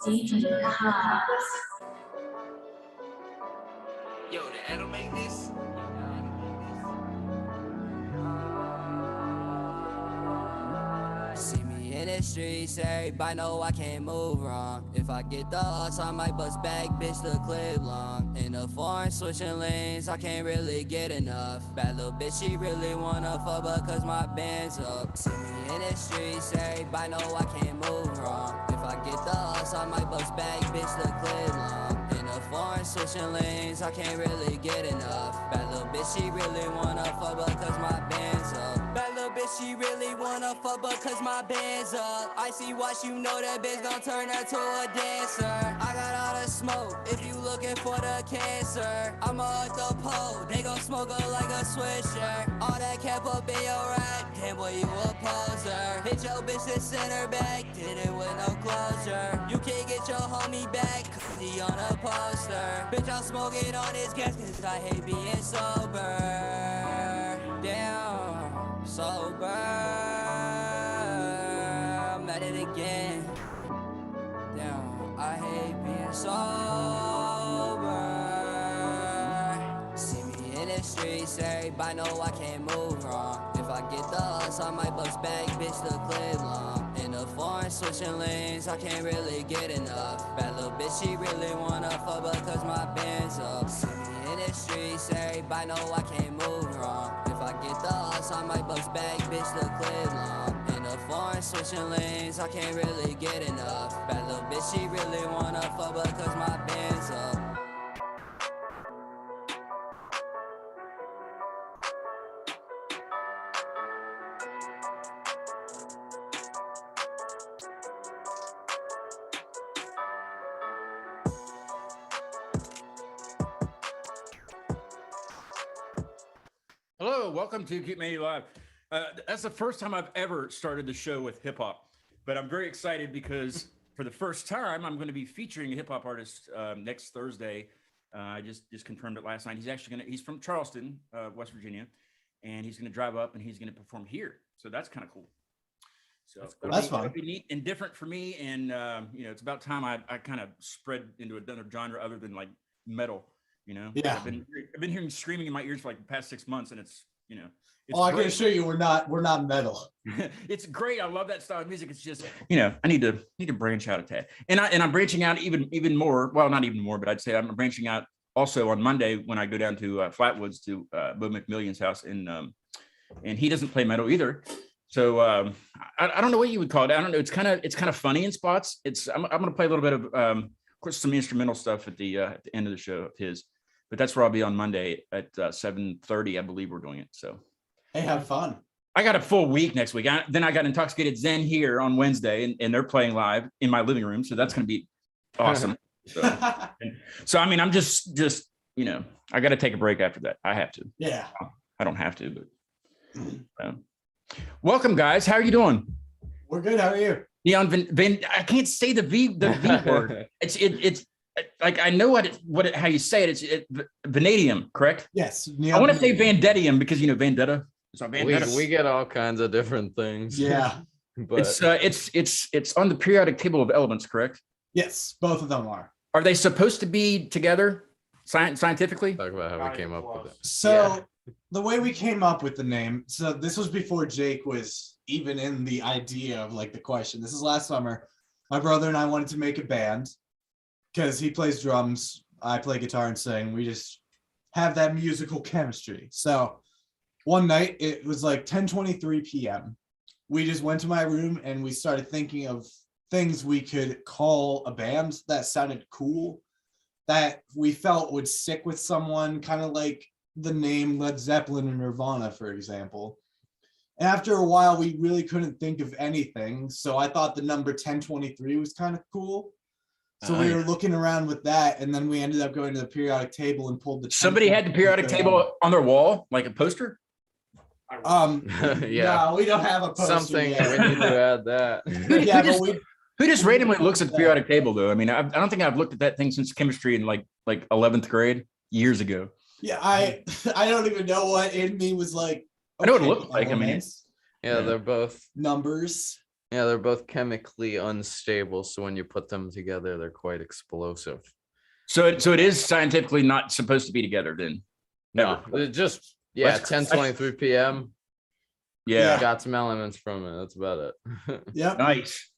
DJ Hobbs. Yo, did Adam make this? See me in the streets, everybody know I can't move wrong. If I get the odds, I might bust back, bitch, the clip long. In the foreign switching lanes, I can't really get enough. Bad little bitch, she really wanna fuck, but cause my band's up. See me in the streets, everybody know I can't move wrong. If I get the odds, I might bust back, bitch, the clip long. In the foreign switching lanes, I can't really get enough. Bad little bitch, she really wanna fuck, but cause my band's up. Bad little bitch, she really wanna fuck, but cause my band's up. I see watch, you know that bitch gon' turn her to a dancer. I got all the smoke, if you looking for the cancer. I'ma up the pole, they gon' smoke her like a swisher. All that cap up in your rack, damn boy, you a poser. Hit your bitch to center back, did it with no closure. You can't get your homie back, cause he on a poster. Bitch, I'm smoking on his gas, cause I hate being sober. Damn, sober. I'm at it again. Damn, I hate being sober. See me in the streets, everybody know I can't move wrong. If I get the odds, I might bust back, bitch, the clip long. In the foreign switching lanes, I can't really get enough. Bad little bitch, she really wanna fuck, but cause my band's up. See me in the streets, everybody know I can't move wrong. If I get the odds, I might bust back, bitch, the clip long. In the foreign switching lanes, I can't really get enough. Bad little bitch, she really wanna fuck, but cause my band's up. Hello, welcome to Keep Me Live. That's the first time I've ever started the show with hip hop, but I'm very excited because for the first time I'm going to be featuring a hip hop artist next Thursday. I just confirmed it last night. He's from Charleston, West Virginia, and he's going to drive up and he's going to perform here. So that's kind of cool. So that's fun. It'll be neat and different for me, and it's about time I kind of spread into another genre other than like metal. Yeah. I've been hearing screaming in my ears for like the past 6 months, and it's I can assure you we're not metal. It's great. I love that style of music. It's just I need to branch out a tad, and I'm branching out even more. Well, not even more, but I'd say I'm branching out also on Monday when I go down to Flatwoods to Bo McMillion's house, and he doesn't play metal either. So I don't know what you would call it. I don't know. It's kind of funny in spots. I'm going to play a little bit of course some instrumental stuff at the end of the show of his, but that's where I'll be on Monday at 7:30. I believe we're doing it. So hey, have fun. I got a full week next week. Then I got Intoxicated Zen here on Wednesday, and they're playing live in my living room. So that's going to be awesome. So I mean, I'm just I got to take a break after that. I have to. Yeah. I don't have to, but welcome, guys. How are you doing? We're good. How are you? Neon I can't say the V word. It's like I know how you say it. It's Vanadium, correct? Yes. I want to say Vanadium because Vendetta. It's on Vendetta. We get all kinds of different things. Yeah. But it's on the periodic table of elements, correct? Yes, both of them are. Are they supposed to be together scientifically? Talk about how we came up with it. So the way we came up with the name, so this was before Jake was even in the idea of like the question. This is last summer. My brother and I wanted to make a band because he plays drums, I play guitar and sing. We just have that musical chemistry. So one night, it was like 10:23 p.m. We just went to my room and we started thinking of things we could call a band that sounded cool, that we felt would stick with someone, kind of like the name Led Zeppelin and Nirvana, for example. And after a while, we really couldn't think of anything. So I thought the number 1023 was kind of cool. So we were looking around with that, and then we ended up going to the periodic table and pulled the. Somebody had the periodic table on their wall, like a poster. Yeah. No, we don't have a poster. Something yet. we need to add that. Yeah, but who just randomly looks at the periodic table, though? I mean, I don't think I've looked at that thing since chemistry in like 11th grade years ago. Yeah, I don't even know what in me was like. I know what it looked like. I mean, yeah, they're both numbers. Yeah, they're both chemically unstable, so when you put them together, they're quite explosive. So it is scientifically not supposed to be together then. No, it just yeah, That's- 10:23 p.m. Yeah. Got some elements from it. That's about it. Yep. Nice.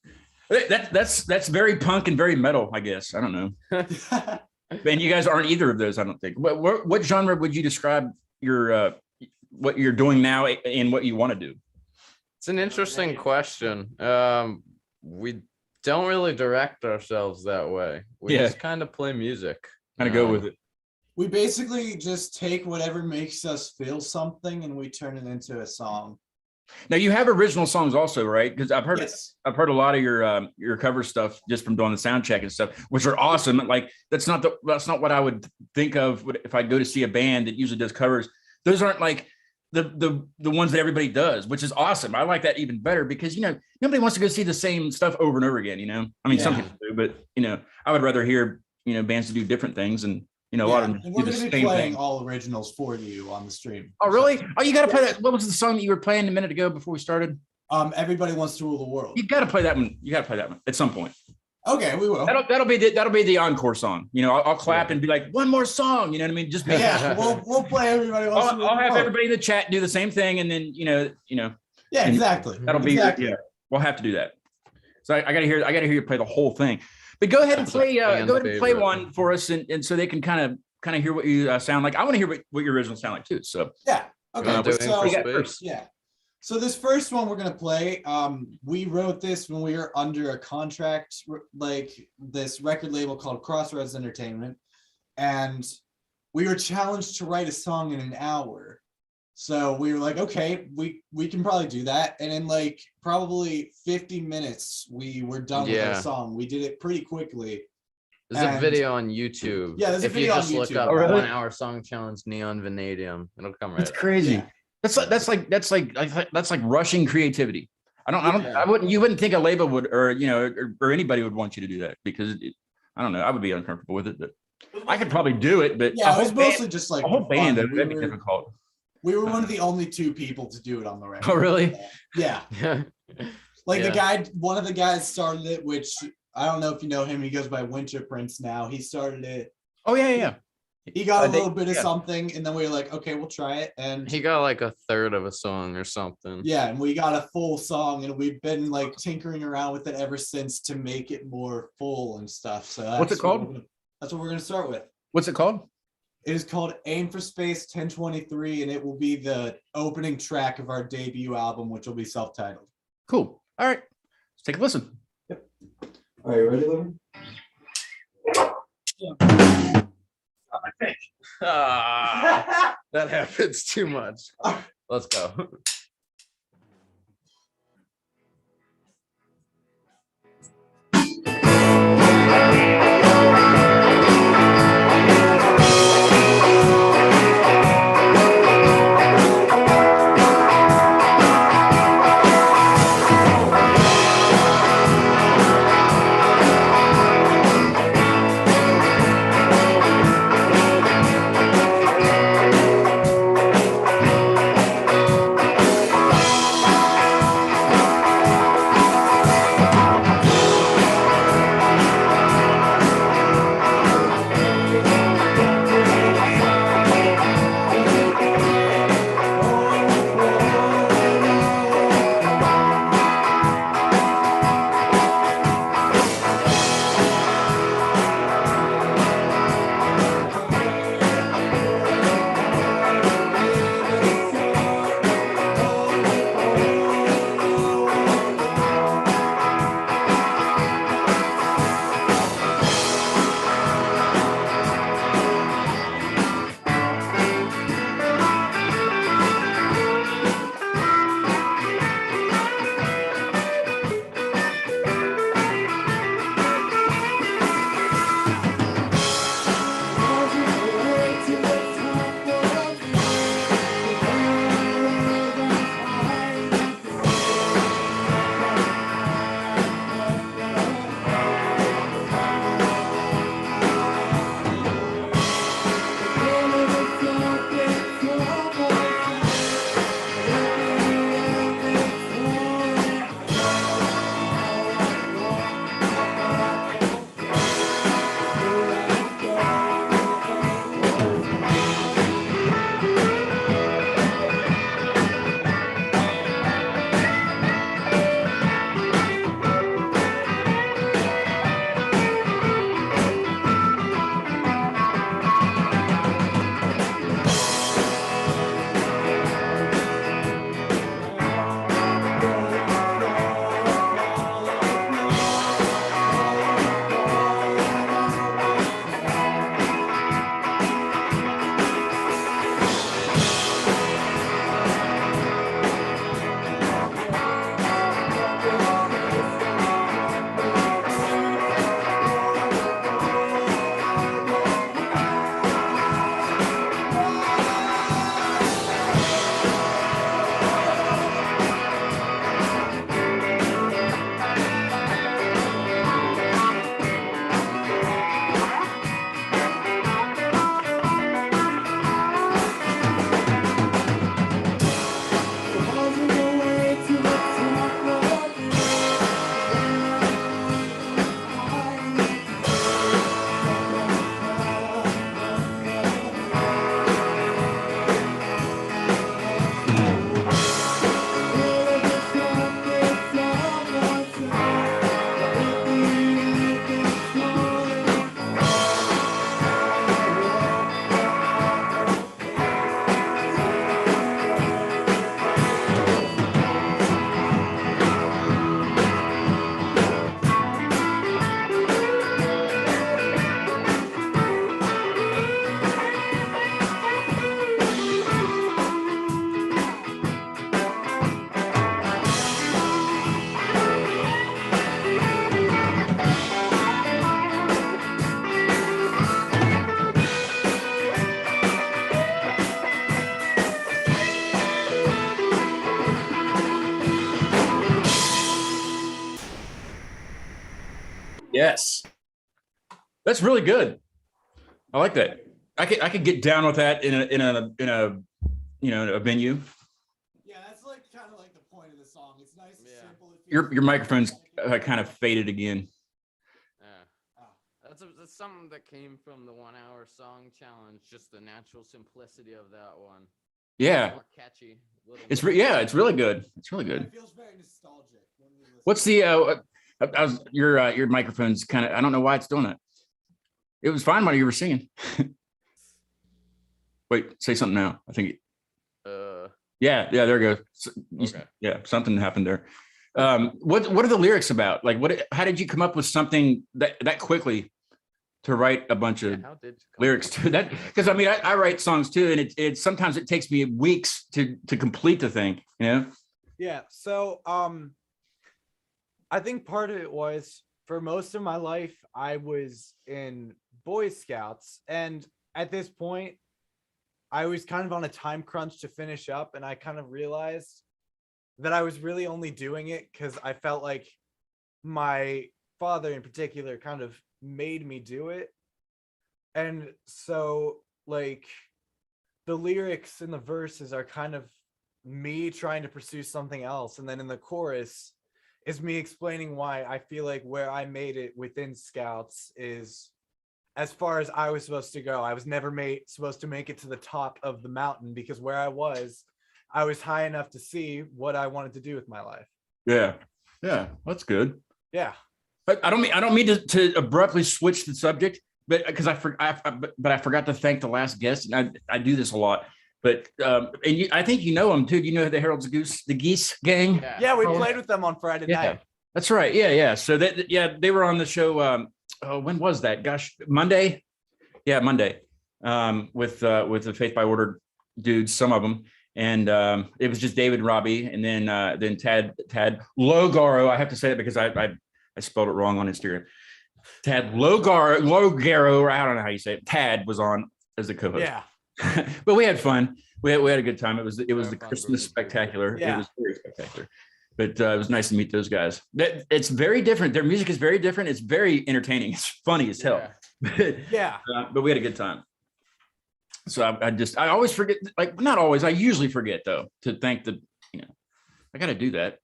That's very punk and very metal, I guess. I don't know. And you guys aren't either of those, I don't think. What genre would you describe your what you're doing now and what you want to do? It's an interesting question. We don't really direct ourselves that way. We just kind of play music. Kind of go with it. We basically just take whatever makes us feel something and we turn it into a song. Now you have original songs also, right? Because I've heard Yes. I've heard a lot of your cover stuff just from doing the sound check and stuff, which are awesome. Like that's not what I would think of if I go to see a band that usually does covers. Those aren't like the ones that everybody does, which is awesome. I like that even better because nobody wants to go see the same stuff over and over again. I mean, some Yeah. people do, but I would rather hear bands to do different things and a lot of them And do we're the going to same be playing thing. all originals for you on the stream. Oh, really? Oh, you got to play that. What was the song that you were playing a minute ago before we started? Everybody Wants to Rule the World. You got to play that one. You got to play that one at some point. Okay, we will. That'll be the encore song. I'll clap and be like, one more song. You know what I mean? Just make Yeah, we'll play Everybody Wants to Rule I'll the have World. everybody in the chat do the same thing, and then Yeah, and exactly. that'll be Exactly. yeah. We'll have to do that. So I gotta hear you play the whole thing. But go ahead and That's a play. fan Go ahead and play favorite. one for us, and so they can kind of hear what you sound like. I want to hear what your originals sound like too. So Yeah. Okay. Wanna do what's- So, what you got Space? first? yeah. So this first one we're gonna play, we wrote this when we were under a contract, like this record label called Crossroads Entertainment, and we were challenged to write a song in an hour. So we were like, okay, we can probably do that. And in like probably 50 minutes, we were done with our Yeah. song. We did it pretty quickly. There's a And- video on YouTube. Yeah, there's a if video you on just look YouTube. up Oh, really? 1 hour song challenge neon vanadium, it'll come right that's up. crazy. Yeah. That's like rushing creativity. Yeah. I wouldn't. You wouldn't think a label would, or or anybody would want you to do that because I don't know. I would be uncomfortable with it, but I could probably do it. But Yeah, a it was whole band- mostly just like a whole for band fun. that'd be difficult. We were one of the only two people to do it on the record. Oh, really? Yeah. Yeah. Like Yeah. one of the guys started it, which I don't know if you know him. He goes by Winter Prince now. He started it. Oh yeah. He got a They- little bit of yeah. something, and then we were like, okay, we'll try it. And He got like a third of a song or something. yeah, and we got a full song, and we've been like tinkering around with it ever since to make it more full and stuff. So What's it called? That's what we're gonna start with. What's it called? It is called Aim for Space 1023, and it will be the opening track of our debut album, which will be self-titled. Cool. All right. Let's take a listen. Are you ready, Logan? Ah, that happens too much. Let's go. Yes. That's really good. I like that. I could get down with that in a a venue. Yeah, that's like kind of like the point of the song. It's nice and simple. Your microphone's kind of faded again. That's something that came from the 1 hour song challenge, just the natural simplicity of that one. Yeah. More catchy. It's really good. It's really good. It feels very nostalgic. What's the your microphone's kind of, I don't know why it's doing that. It was fine while you were singing. Wait, say something now. I think yeah, there it goes. Okay. Yeah, something happened there. What are the lyrics about? Like how did you come up with something that quickly to write a bunch of lyrics to that? Because I mean, I write songs too, and it sometimes it takes me weeks to complete the thing, you know? Yeah. So I think part of it was, for most of my life, I was in Boy Scouts, and at this point, I was kind of on a time crunch to finish up, and I kind of realized that I was really only doing it because I felt like my father in particular kind of made me do it. And so like the lyrics and the verses are kind of me trying to pursue something else, and then in the chorus is me explaining why I feel like where I made it within Scouts is as far as I was supposed to go. I was never supposed to make it to the top of the mountain, because where I was high enough to see what I wanted to do with my life. Yeah, that's good. Yeah. But I don't mean to abruptly switch the subject, but because I forgot to thank the last guest, and I do this a lot. But I think you know them too. Do you know the Harold's the Geese gang? Yeah, we played with them on Friday night. That's right. Yeah. So they were on the show. When was that? Gosh, Monday. Yeah, Monday. With the Faith by Order dudes, some of them, and it was just David and Robbie, and then Tad Logaro. I have to say it because I spelled it wrong on Instagram. Tad Logaro. I don't know how you say it. Tad was on as the co-host. Yeah. But we had fun. We had a good time. It was the Christmas spectacular. Yeah. It was very spectacular. But it was nice to meet those guys. It's very different. Their music is very different. It's very entertaining. It's funny as hell. Yeah. But we had a good time. So I always forget, like not always. I usually forget though to thank I got to do that.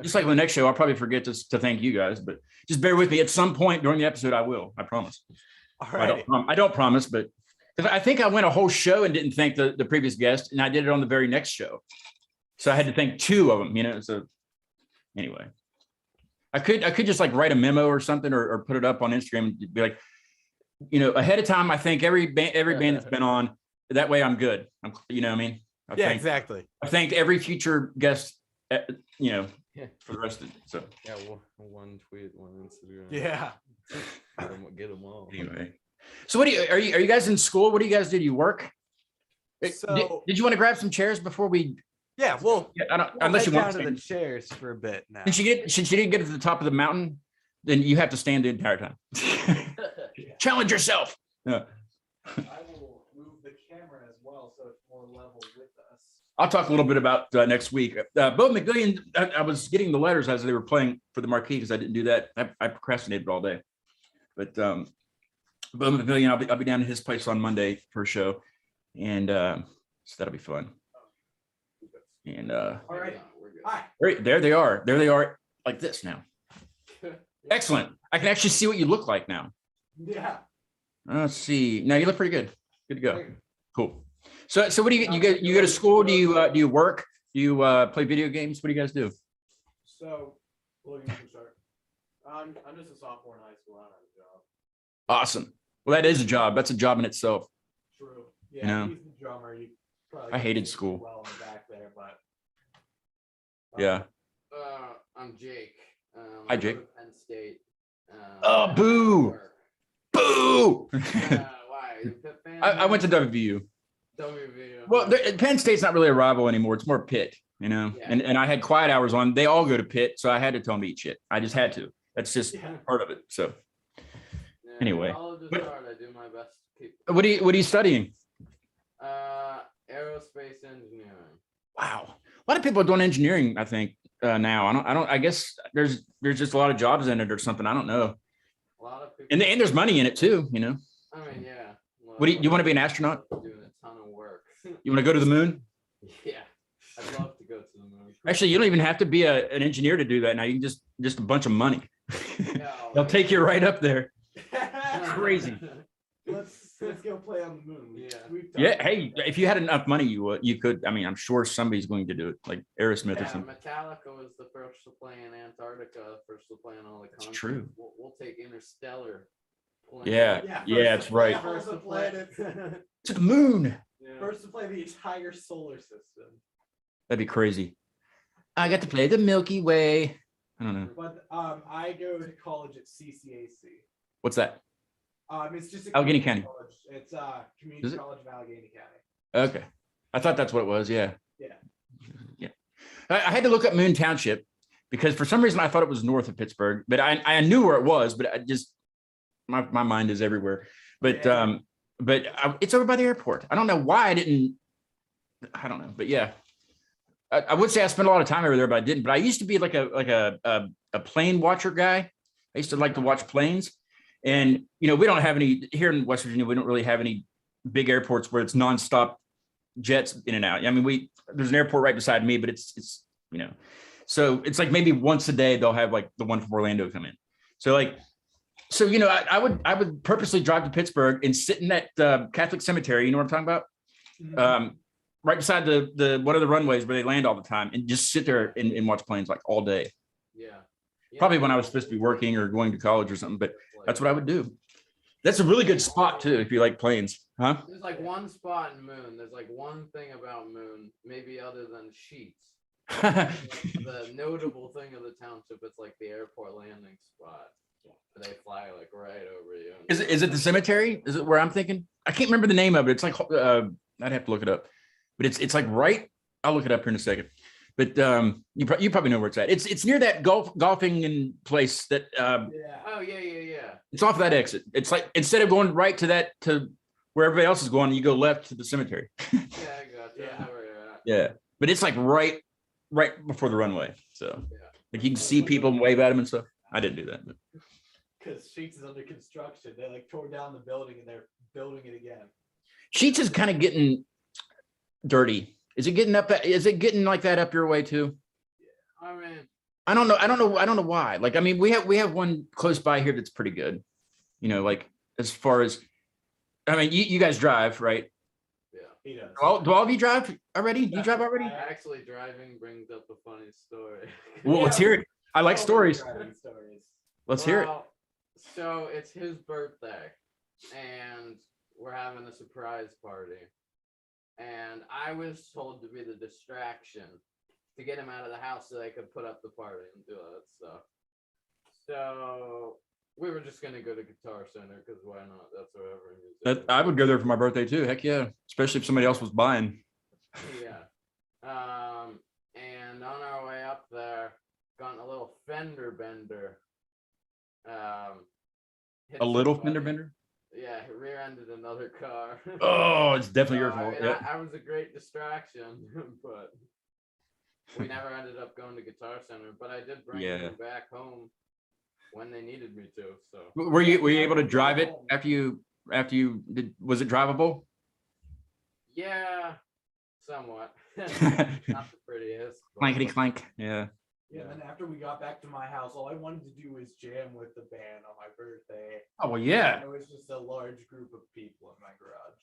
Just like the next show, I'll probably forget to thank you guys. But just bear with me. At some point during the episode, I will. I promise. All right. I don't promise, but I think I went a whole show and didn't thank the previous guest, and I did it on the very next show. So I had to thank two of them, So anyway, I could just like write a memo or something, or put it up on Instagram and be like, ahead of time. I thank every band that's been on. That way, I'm good. You know what I mean? Exactly. I thanked every future guest. For the rest of it. So yeah, one tweet, one Instagram. Yeah. Get them all. Anyway, so are you guys in school? What do you guys do? Do you work? So did you want to grab some chairs before we? Yeah, we'll unless you want to the chairs for a bit now. Since she didn't get to the top of the mountain, then you have to stand the entire time. Challenge yourself. Yeah. I will move the camera as well, so it's more level with us. I'll talk a little bit about next week. Bo McGillian, I was getting the letters as they were playing for the marquee because I didn't do that. I procrastinated all day. But Bo McGillian, I'll be down at his place on Monday for a show, and so that'll be fun. And all right. Hi. Right, there they are. There they are, like this now. Excellent. I can actually see what you look like now. Yeah. Let's see. Now you look pretty good. Good to go. Cool. So what do you go to school? Do you work? Do you play video games? What do you guys do? So, well, you can start. I'm just a sophomore in high school. I don't have a job. Awesome. Well, that is a job. That's a job in itself. True. Yeah. He's the drummer. I hated school. Well in the back there, but yeah. I'm Jake. Hi, Jake. I go to Penn State. Oh, boo! Boo! Why? I went to WVU. Well, Penn State's not really a rival anymore. It's more Pitt, Yeah. And I had quiet hours on. They all go to Pitt, so I had to tell them to eat shit. I just had to. That's just part of it. So anyway, College is hard. I do my best to keep. What are you studying? Aerospace engineering. Wow, a lot of people are doing engineering. I think now. I guess there's just a lot of jobs in it or something. I don't know. A lot of people. And there's money in it too, you know. I mean, yeah. What do you want to be an astronaut? Doing a ton of work. You want to go to the moon? Yeah, I'd love to go to the moon. Actually, you don't even have to be an engineer to do that now. You can just a bunch of money. They'll take you right up there. Crazy. Let's go play on the moon. Yeah. Hey, if you had enough money, you could. I mean, I'm sure somebody's going to do it, like Aerosmith or Yeah, something. Metallica was the first to play in Antarctica, first to play in all the concerts. true. We'll take Interstellar. Yeah, that's right. First to play To the moon. First to play the entire solar system. That'd be crazy. I got to play the Milky Way. I don't know. But I go to college at CCAC. What's that? It's just a Allegheny community County. college. It's community Is it? college of Allegheny County. Okay. I thought that's what it was. Yeah. Yeah. Yeah. I had to look up Moon Township because for some reason I thought it was north of Pittsburgh, but I knew where it was, but I just, my mind is everywhere. But, it's over by the airport. I don't know why I don't know, but yeah. I would say I spent a lot of time over there, but I didn't. But I used to be like a plane watcher guy. I used to like to watch planes. And, you know, we don't have any here in West Virginia. We don't really have any big airports where it's nonstop jets in and out. I mean, there's an airport right beside me, but it's, you know, so it's like maybe once a day they'll have like the one from Orlando come in. So, you know, I would purposely drive to Pittsburgh and sit in that Catholic cemetery. You know what I'm talking about? Mm-hmm. Right beside the one of the runways where they land all the time, and just sit there and watch planes like all day. Yeah. Probably when I was supposed to be working or going to college or something, but that's what I would do. That's a really good spot too, if you like planes, huh? There's like one spot in Moon. There's like one thing about Moon, maybe other than sheets. The notable thing of the township, it's like the airport landing spot. They fly like right over you. Is it the cemetery? Is it where I'm thinking? I can't remember the name of it. It's like I'd have to look it up, but it's like right. I'll look it up here in a second. But you probably know where it's at. It's near that golfing and place that. Oh yeah. It's off that exit. It's like instead of going right to where everybody else is going, you go left to the cemetery. Yeah, I got you. I know where you're at. Yeah, but it's like right before the runway. So like you can see people and wave at them and stuff. I didn't do that. Because Sheets is under construction. They like tore down the building and they're building it again. Sheets is kind of getting dirty. Is it getting like that up your way too? I mean, I don't know why. Like, I mean, we have one close by here that's pretty good. You know, like as far as, I mean, you guys drive, right? yeah. He does. Do all of you drive already? Do you drive already? Actually, driving brings up a funny story. Well, let's hear it. I like stories. Driving stories. Let's hear it. So it's his birthday, and we're having a surprise party. And I was told to be the distraction to get him out of the house so they could put up the party and do all that stuff. So we were just gonna go to Guitar Center because why not? That's where everyone is. I would go there for my birthday too. Heck yeah, especially if somebody else was buying. Yeah. And on our way up there, got a little fender bender. Hit A little somebody. fender bender. Yeah, he rear-ended another car. Oh, it's definitely your fault. And Yeah. I was a great distraction, but we never ended up going to Guitar Center. But I did bring him back home when they needed me to. So Were you able to drive it after you did? Was it drivable? yeah, somewhat. Not the prettiest. but- Clankety clank. Yeah. Yeah, and then after we got back to my house, all I wanted to do was jam with the band on my birthday. Oh well, yeah. And it was just a large group of people in my garage.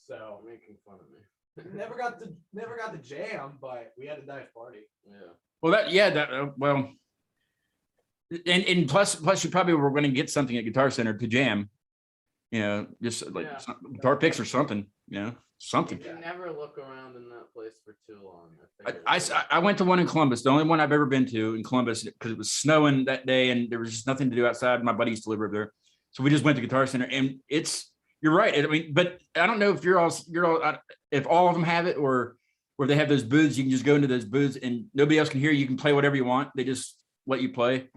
So making fun of me. never got to jam, but we had a nice party. Yeah. Well, well, and plus you probably were going to get something at Guitar Center to jam. You know, just like Yeah. guitar picks or something. You know, something. You can never look around in that place for too long. I went to one in Columbus, the only one I've ever been to in Columbus, because it was snowing that day and there was just nothing to do outside. My buddy used to live over there, so we just went to Guitar Center, and you're right. I mean, but I don't know if if all of them have it or they have those booths. You can just go into those booths and nobody else can hear you. You can play whatever you want. They just let you play.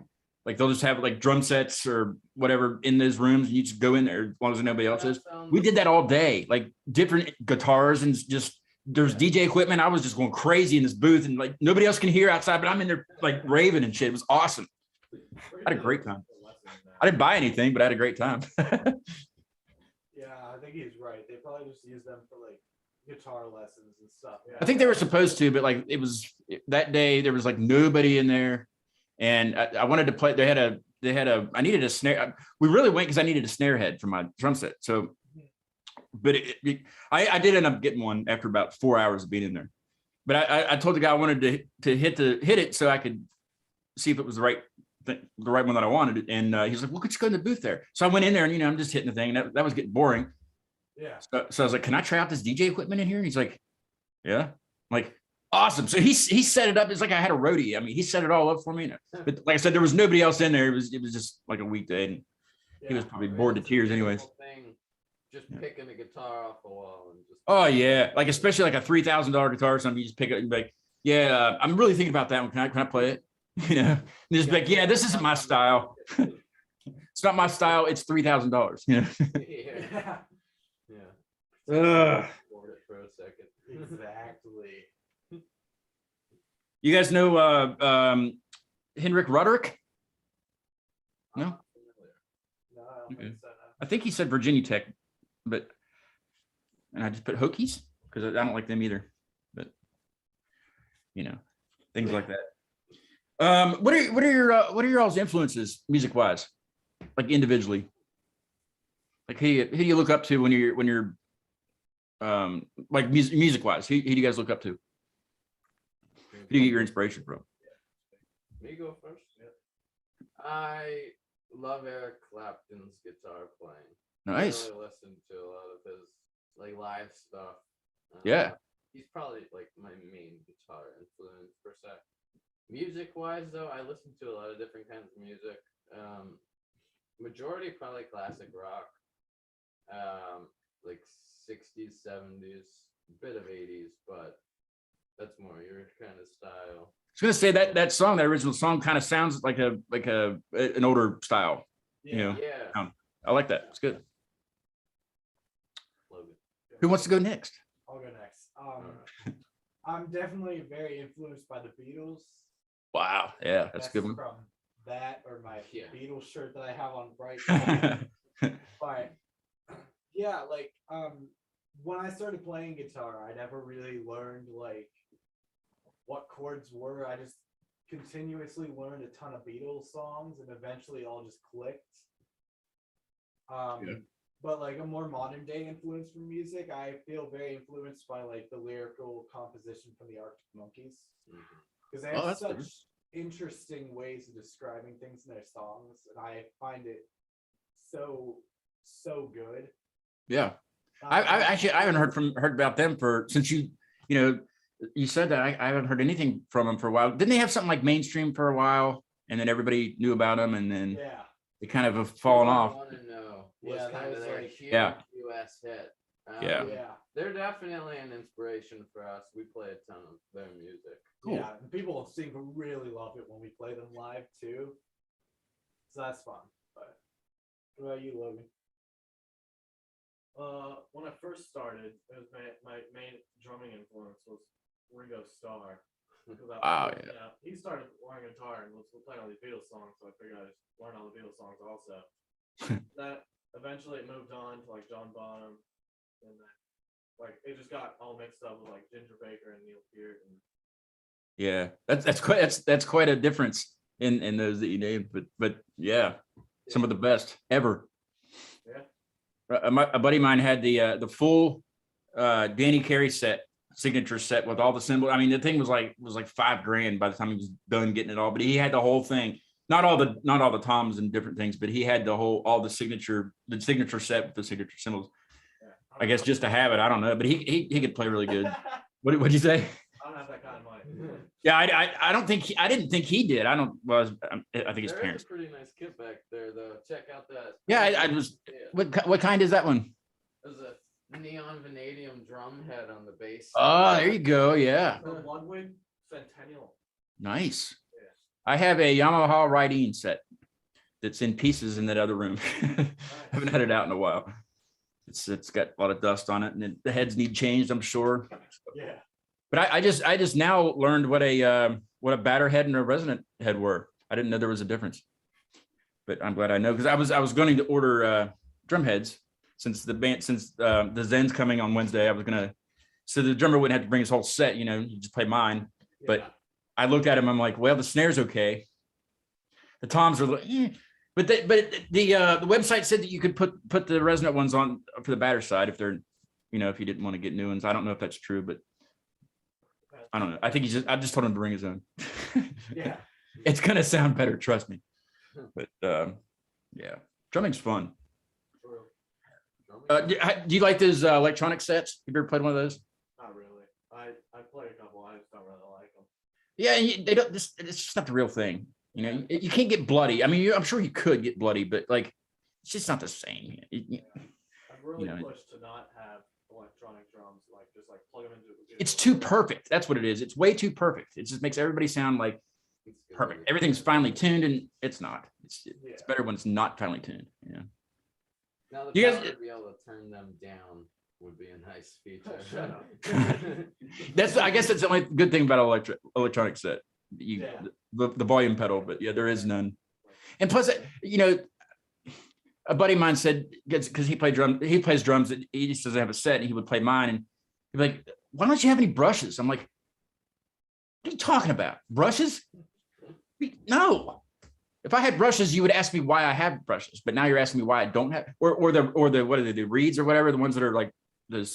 Like they'll just have like drum sets or whatever in those rooms, and you just go in there as long as nobody else is. We did that all day, like different guitars and just there's DJ equipment. I was just going crazy in this booth, and like nobody else can hear outside, but I'm in there like raving and shit. It was awesome. I had a great time. I didn't buy anything, but I had a great time. Yeah, I think he's right. They probably just use them for like guitar lessons and stuff. Yeah. I think they were supposed to, but like it was that day, there was like nobody in there. And I wanted to play. They had a, I needed a snare. We really went because I needed a snare head for my drum set. So, but I did end up getting one after about 4 hours of being in there. But I told the guy I wanted to hit it so I could see if it was the right one that I wanted. And he's like, well, let's go in the booth there. So I went in there and, I'm just hitting the thing. That was getting boring. Yeah. So I was like, can I try out this DJ equipment in here? And he's like, yeah. I'm like, awesome. So he set it up. It's like I had a roadie. I mean, he set it all up for me. But like I said, there was nobody else in there. It was just like a weekday, and he was probably bored to tears anyways. Just picking a guitar off the wall and just. Oh yeah, like especially like a $3,000 guitar or something. You just pick it and be like, yeah, I'm really thinking about that one. Can I play it? And just be like, yeah, this isn't my style. It's not my style. It's $3,000. Yeah. Yeah. For a second. Exactly. You guys know Henrik Roderick? No? No, I don't think so. I think he said Virginia Tech, and I just put Hokies because I don't like them either. But things like that. What are your all's influences music wise, like individually? Like who do you look up to when you're like music wise? Who do you guys look up to? Who do you get your inspiration from? Me go first. Yeah. I love Eric Clapton's guitar playing. Nice. I really listen to a lot of his like live stuff. Yeah. He's probably like my main guitar influence per se. Music wise though, I listen to a lot of different kinds of music. Majority probably classic rock. Like 60s, 70s, a bit of 80s, but that's more your kind of style. I was gonna say that song, that original song, kind of sounds like an older style. Yeah. I like that. It's good. Love it. Who wants to go next? I'll go next. I'm definitely very influenced by the Beatles. Wow. Yeah, that's a good one. From that or my Beatles shirt that I have on right now. But yeah, like when I started playing guitar, I never really learned like what chords were. I just continuously learned a ton of Beatles songs, and eventually all just clicked. But like a more modern day influence from music, I feel very influenced by like the lyrical composition from the Arctic Monkeys, because they have such interesting ways of describing things in their songs, and I find it so good. Yeah. I haven't heard about them since you said that. I haven't heard anything from them for a while. Didn't they have something like Mainstream for a while, and then everybody knew about them, and then they kind of have fallen off? Was kind of their huge US hit. They're definitely an inspiration for us. We play a ton of their music. Cool. Yeah, and people seem to really love it when we play them live too. So that's fun. But what about you, Logan? When I first started, it was my main drumming influence was Ringo Starr. He started playing guitar and was playing all these Beatles songs, so I figured I'd just learn all the Beatles songs also. That eventually it moved on to like John Bonham, and then like it just got all mixed up with like Ginger Baker and Neil Peart. And yeah, that's quite a difference in those that you named, but yeah, some of the best ever. Yeah. A buddy of mine had the full Danny Carey signature set with all the symbols. I mean, the thing was like $5,000 by the time he was done getting it all, but he had the whole thing. Not all the toms and different things, but he had the signature set with the signature symbols. Yeah. I guess just to have it, I don't know, but he could play really good. What'd you say? I don't have that kind of money. Yeah, I didn't think he did. I think his parents. There's a pretty nice kit back there, though. Check out that. Yeah, I was. What kind is that one? There's a neon vanadium drum head on the bass. Oh, there you go. Yeah. The Ludwig Centennial. Nice. I have a Yamaha Ride-In set that's in pieces in that other room. Haven't had it out in a while. It's got a lot of dust on it, and the heads need changed, I'm sure. Yeah. But I just now learned what a batter head and a resonant head were. I didn't know there was a difference. but I'm glad I know, because I was going to order drum heads since the Zen's coming on Wednesday. I was gonna, so the drummer wouldn't have to bring his whole set, you know, you just play mine. But I looked at him, I'm like, well, the snare's okay. The toms are, but the website said that you could put the resonant ones on for the batter side if they're, you know, if you didn't want to get new ones. I don't know if that's true, but I don't know. I think I just told him to bring his own. Yeah. It's gonna sound better, trust me. But yeah, drumming's fun. Do you like those electronic sets? Have you ever played one of those? Not really. I play a couple. I just don't really like them. Yeah, they don't. It's just not the real thing. You know, you can't get bloody. I mean, I'm sure you could get bloody, but like, it's just not the same. I've really You know, pushed to not have electronic drums, like just like plug them into the computer. It's too perfect. That's what it is. It's way too perfect. It just makes everybody sound like perfect. Everything's finely tuned, and it's not. It's better when it's not finely tuned. Yeah. Now the You guys- power to be able to turn them down would be a nice feature. Shut up. I guess that's the only good thing about electronic set. Yeah. The volume pedal, but yeah, there is none. And plus, you know, a buddy of mine said, because he plays drums, that he just doesn't have a set, and he would play mine, and he'd be like, why don't you have any brushes? I'm like, what are you talking about? Brushes? No. If I had brushes, you would ask me why I have brushes, but now you're asking me why I don't have, or the what do they do, reeds or whatever, the ones that are like the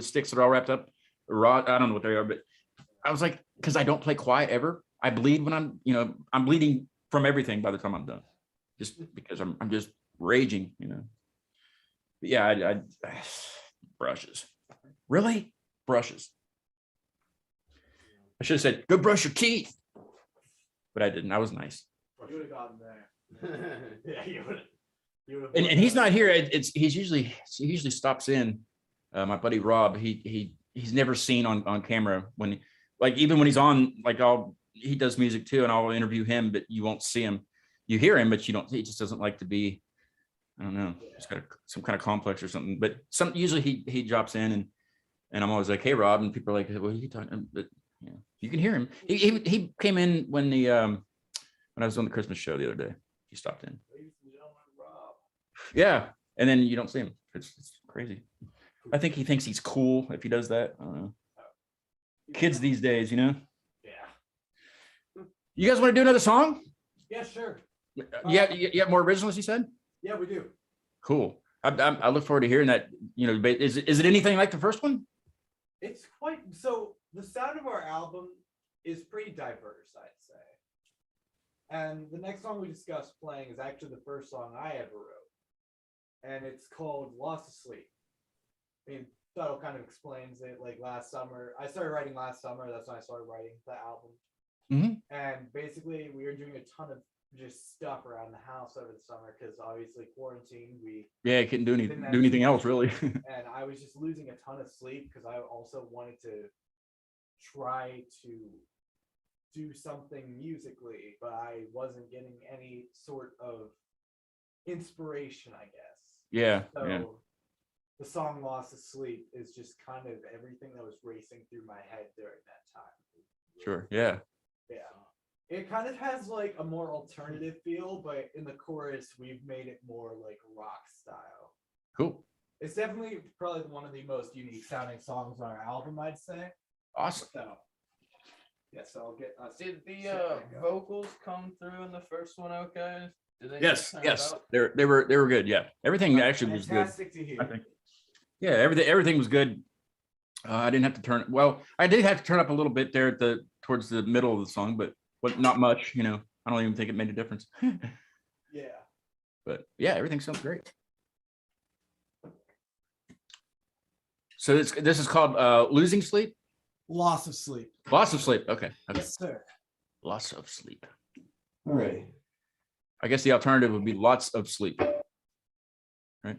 sticks that are all wrapped up, rod, I don't know what they are, but I was like, because I don't play quiet ever. I bleed when I'm bleeding from everything by the time I'm done, just because I'm just raging, you know. But yeah, I brushes, really, brushes. I should have said, go brush your teeth, but I didn't. I was nice. You would have gotten there. Yeah, you would. And he's not here. He usually stops in. My buddy Rob, he's never seen on camera when, like, even when he's on, like, he does music too, and I'll interview him, but you won't see him. You hear him, but you don't. He just doesn't like to be. I don't know. He's got some kind of complex or something. But usually he drops in, and I'm always like, hey Rob, and people are like, what are you talking? But yeah, you can hear him. He came in when I was on the Christmas show the other day. He stopped in. Yeah, and then you don't see him. It's crazy. I think he thinks he's cool if he does that. I don't know. Kids these days, you know. Yeah. You guys want to do another song? Yeah, sure. Yeah, you have more originals, you said? Yeah, we do. Cool. I look forward to hearing that. You know, is it anything like the first one? It's quite so. The sound of our album is pretty diverse, I'd say. And the next song we discussed playing is actually the first song I ever wrote, and it's called "Lost to Sleep." I mean, title kind of explains it. Like last summer, I started writing last summer. That's when I started writing the album. And basically, we were doing a ton of just stuff around the house over the summer because obviously quarantine. Couldn't do anything else really. And I was just losing a ton of sleep because I also wanted to try to do something musically, but I wasn't getting any sort of inspiration, I guess. Yeah. So Yeah. the song "Lost to Sleep" is just kind of everything that was racing through my head during that time. Sure. Yeah. Yeah. It kind of has like a more alternative feel, but in the chorus, we've made it more like rock style. Cool. It's definitely probably one of the most unique sounding songs on our album, I'd say. Awesome. So, yeah, so I'll get us. Did the vocals come through in the first one? Okay. Did they Yes. turn it Yes. up? They were good. Yeah. Everything actually was good. Fantastic to hear. I think. Yeah. Everything was good. I didn't have to turn. Well, I did have to turn up a little bit there towards the middle of the song, but not much. You know, I don't even think it made a difference. Yeah. But yeah, everything sounds great. So this is called Losing Sleep. Loss of sleep. Loss of sleep. Okay. Yes, sir. Loss of sleep. All right. I guess the alternative would be lots of sleep. Right.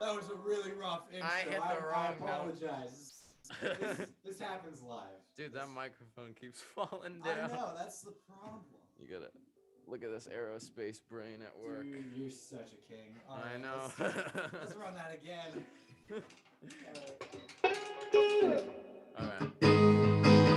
That was a really rough intro. I hit the I wrong note. apologize. This happens live. Dude, that microphone keeps falling down. I know, that's the problem. You gotta look at this aerospace brain at work. Dude, you're such a king. All I right, know. Let's run that again. All right.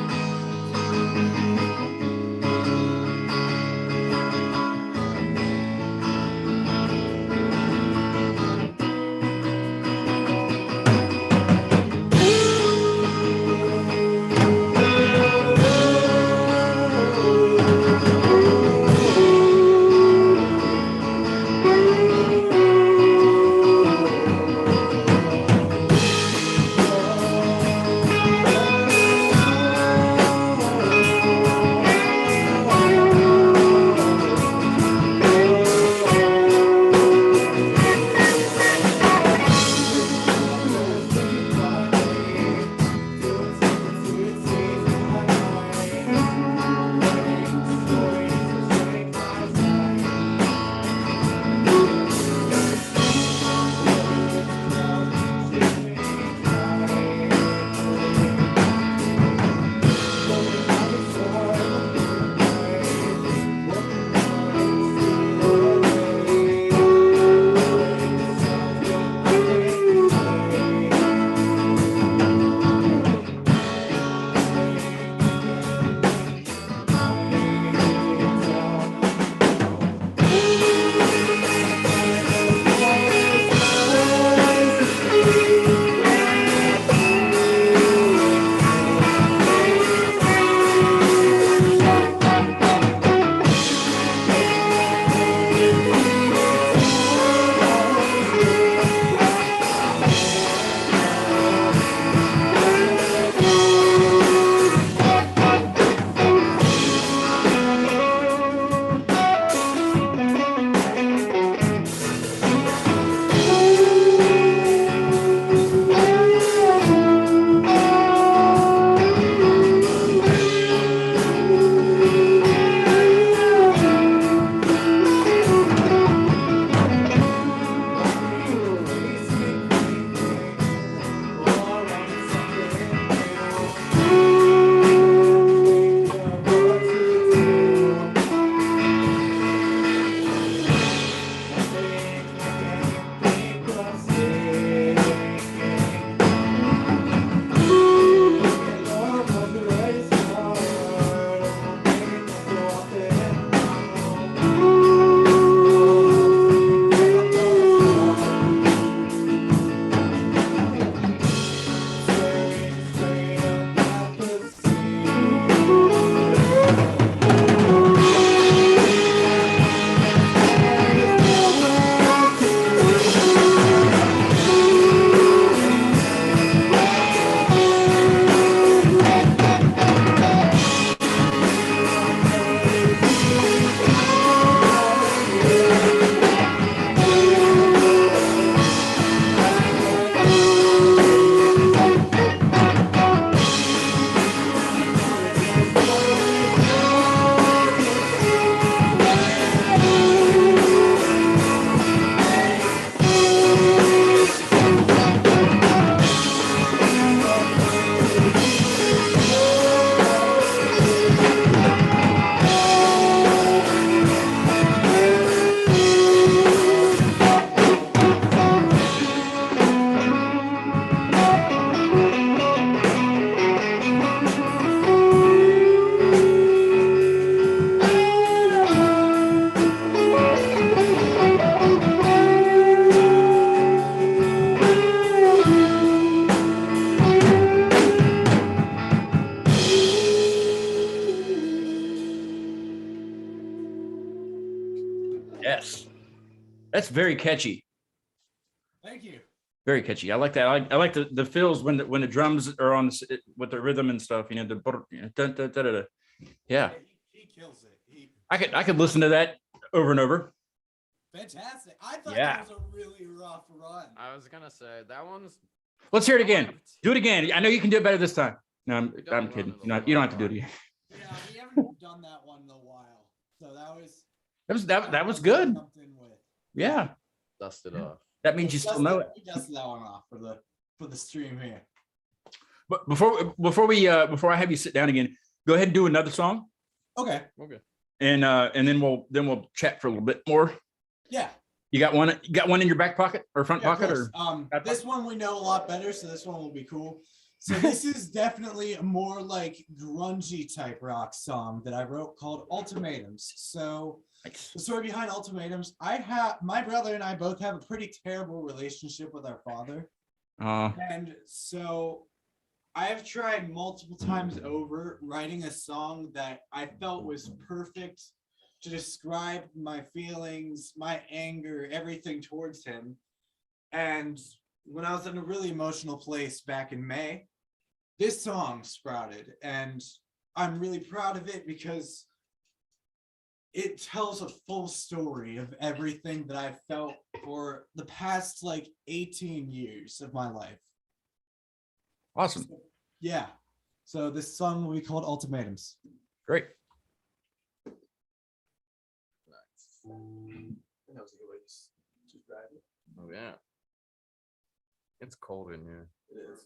Yes, that's very catchy. Thank you. Very catchy. I like that. I like the fills when the drums are on with the rhythm and stuff. You know, dun, dun, dun, dun, dun. Yeah, He kills it. I could listen to that over and over. Fantastic. I thought Yeah. that was a really rough run. I was gonna say that one's. Let's hear it again. Do it again. I know you can do it better this time. No, I'm don't kidding. run it You don't have to do it again. Yeah, we haven't done that one in a while. So that was That was good. jumped in with. Yeah, Dust it off. That means you still know it. We dusted that one off for the stream here. But before I have you sit down again, go ahead and do another song, Okay. and then we'll chat for a little bit more. Yeah. You got one in your back pocket or front Yeah, of pocket course. or This one we know a lot better, so this one will be cool. So this is definitely a more like grungy type rock song that I wrote called Ultimatums. So the story behind Ultimatums, my brother and I both have a pretty terrible relationship with our father. And so I have tried multiple times over writing a song that I felt was perfect to describe my feelings, my anger, everything towards him. And when I was in a really emotional place back in May, this song sprouted, and I'm really proud of it because it tells a full story of everything that I've felt for the past like 18 years of my life. Awesome. Yeah. So this song will be called Ultimatums. Great. That was a good way to drive it. Oh yeah. It's cold in here. It is.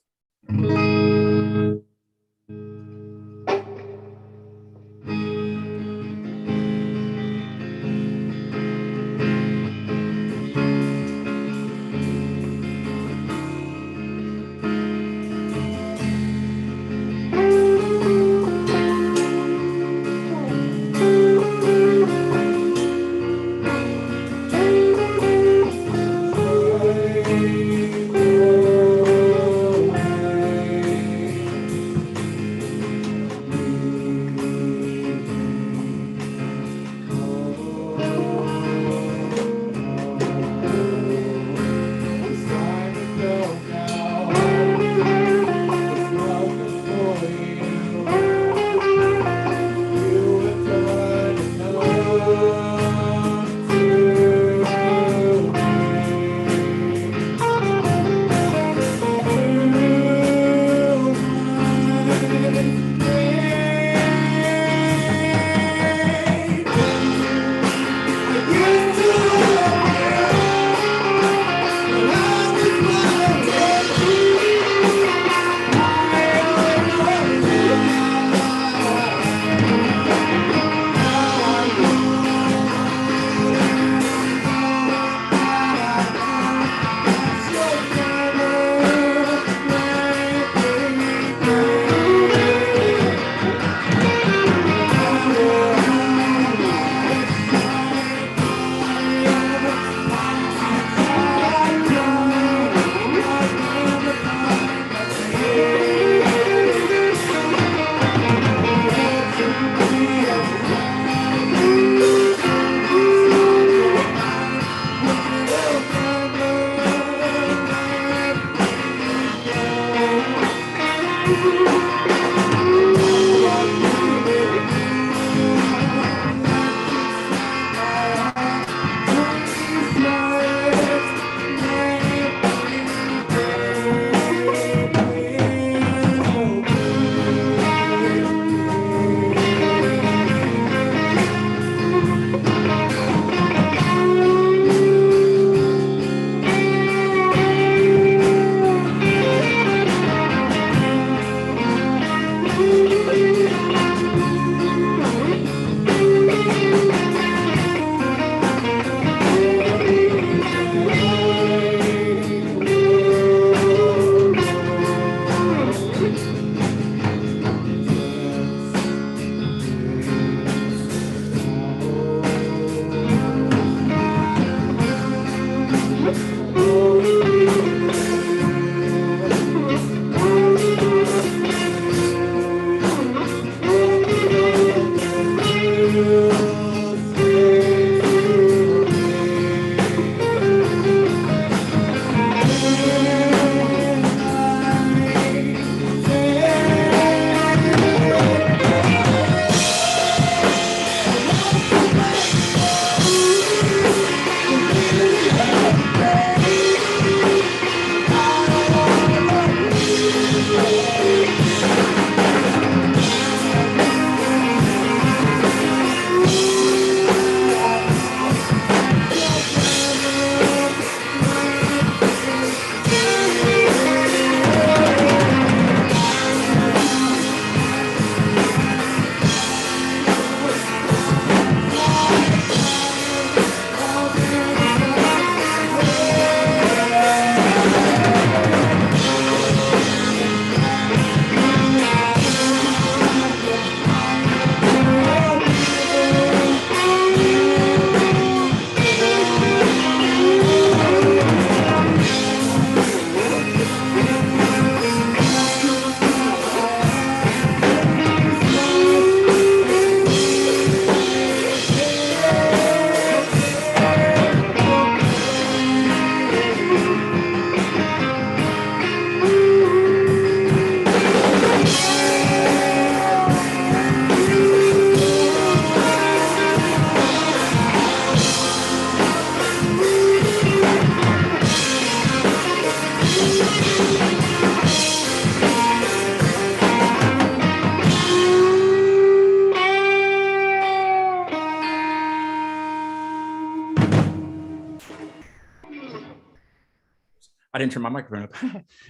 I didn't turn my microphone up.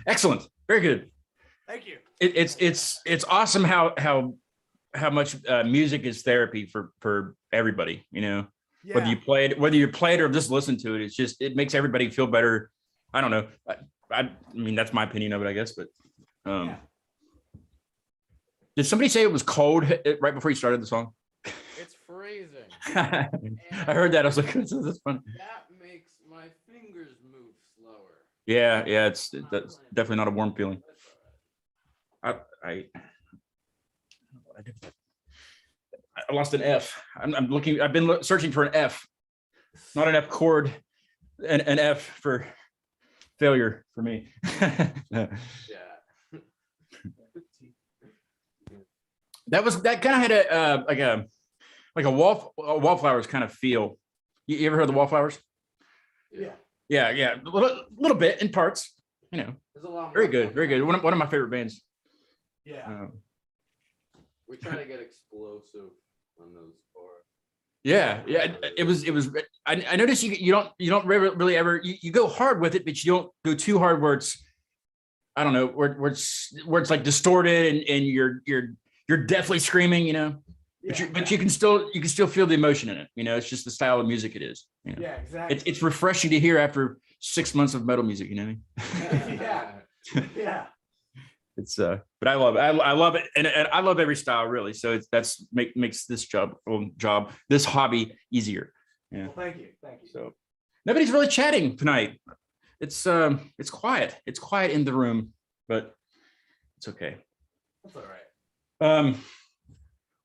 Excellent. Very good. Thank you. It's awesome how much music is therapy for everybody, you know. Yeah. Whether you play it or just listen to it, it makes everybody feel better. I don't know. I mean, that's my opinion of it, I guess. But Yeah. did somebody say it was cold right before you started the song? It's freezing. I heard that. I was like, that's fun. That makes my fingers move slower. Yeah, that's definitely not a warm feeling. I lost an F. I'm looking. I've been searching for an F, not an F chord, an F for failure for me. Yeah. That kind of had a wallflowers kind of feel. You ever heard the wallflowers? Yeah. Yeah, a little bit in parts. You know, There's a lot very more good, very good. One of my favorite bands. Yeah. We try to get explosive on those parts. Yeah, it was. I noticed you don't really ever you go hard with it, but you don't go too hard where it's, I don't know, where it's like distorted and you're definitely screaming, you know. Yeah. But you can still feel the emotion in it. You know, it's just the style of music it is. You know? Yeah, exactly. It's refreshing to hear after 6 months of metal music. You know what I mean? Yeah. Yeah. It's but I love it. I love it, and I love every style really. So makes this this hobby easier. Yeah. Well, thank you. So nobody's really chatting tonight. It's quiet. It's quiet in the room, but it's okay. That's all right.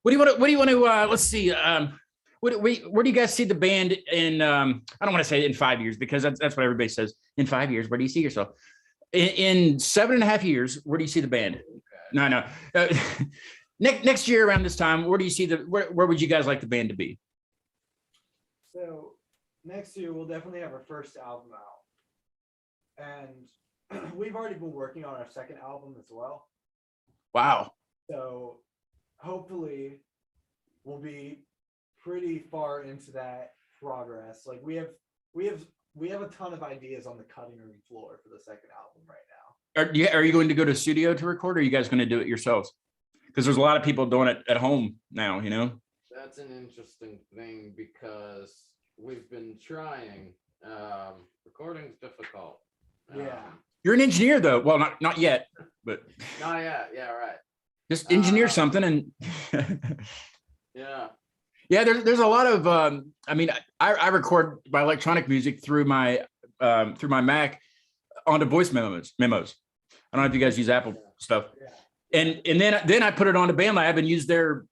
What do you want to let's see. Where do you guys see the band in I don't want to say in 5 years, because that's what everybody says. In 5 years, where do you see yourself? In 7.5 years, where do you see the band? No. Next year around this time, where do you see where would you guys like the band to be? So next year we'll definitely have our first album out, and we've already been working on our second album as well. Wow. So hopefully we'll be pretty far into that progress. Like we have a ton of ideas on the cutting room floor for the second album right now. Are you going to go to a studio to record, or are you guys going to do it yourselves? Because there's a lot of people doing it at home now, you know? That's an interesting thing because we've been trying. Recording's difficult. Yeah. You're an engineer though. Well, not yet, but Not yet. Yeah, right. just engineer something and Yeah. yeah, there's a lot of I mean, I record my electronic music through my Mac onto voice memos. I don't know if you guys use Apple stuff. Yeah. And then I put it onto BandLab and use their